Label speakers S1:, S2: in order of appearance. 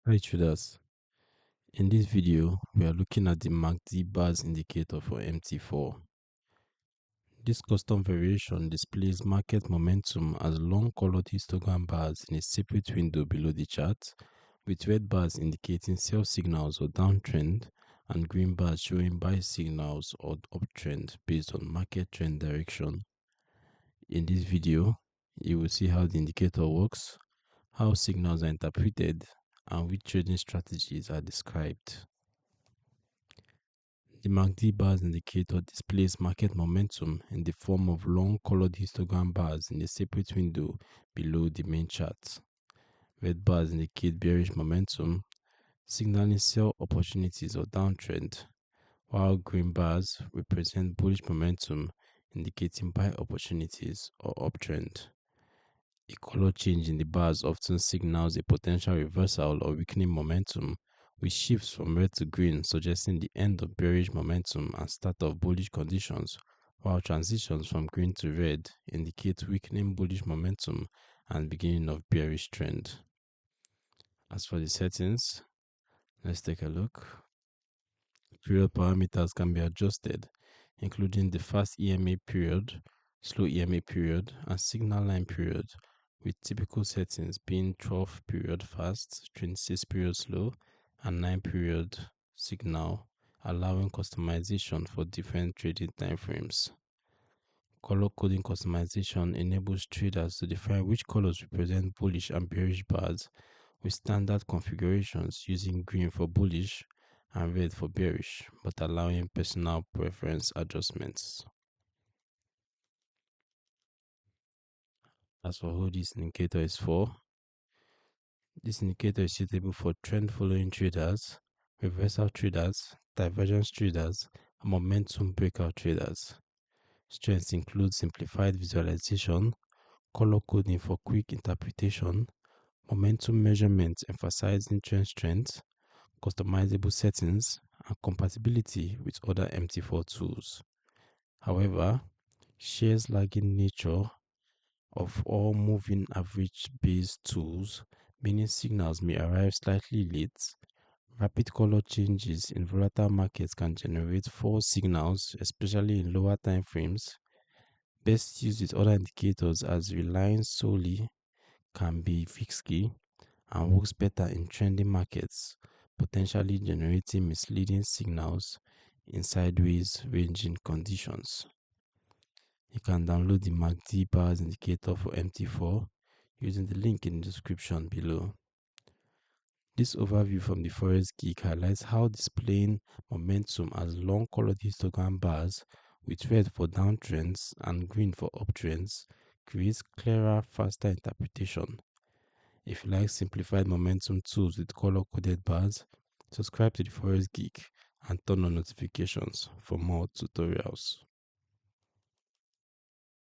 S1: Hi traders, in this video we are looking at the MACD bars indicator for MT4. This custom variation displays market momentum as long colored histogram bars in a separate window below the chart, with red bars indicating sell signals or downtrend and green bars showing buy signals or uptrend based on market trend direction. In this video, you will see how the indicator works, how signals are interpreted, and which trading strategies are described. The MACD bars indicator displays market momentum in the form of long colored histogram bars in a separate window below the main chart. Red bars indicate bearish momentum, signaling sell opportunities or downtrend, while green bars represent bullish momentum, indicating buy opportunities or uptrend. A color change in the bars often signals a potential reversal or weakening momentum, with shifts from red to green suggesting the end of bearish momentum and start of bullish conditions, while transitions from green to red indicate weakening bullish momentum and beginning of bearish trend. As for the settings, let's take a look. Period parameters can be adjusted, including the fast EMA period, slow EMA period, and signal line period, with typical settings being 12 period fast, 26 period slow, and 9 period signal, allowing customization for different trading timeframes. Color coding customization enables traders to define which colors represent bullish and bearish bars, with standard configurations using green for bullish and red for bearish, but allowing personal preference adjustments. As for who this indicator is for, this indicator is suitable for trend following traders, reversal traders, divergence traders, and momentum breakout traders. Strengths include simplified visualization, color coding for quick interpretation, momentum measurement emphasizing trend strength, customizable settings, and compatibility with other MT4 tools. However, shares lagging nature of all moving average based tools, meaning signals may arrive slightly late. Rapid color changes in volatile markets can generate false signals, especially in lower time frames. Best used with other indicators, as relying solely can be risky and works better in trending markets, potentially generating misleading signals in sideways ranging conditions. You can download the MACD bars indicator for MT4 using the link in the description below. This overview from the Forex Geek highlights how displaying momentum as long colored histogram bars with red for downtrends and green for uptrends creates clearer, faster interpretation. If you like simplified momentum tools with color-coded bars, subscribe to the Forex Geek and turn on notifications for more tutorials.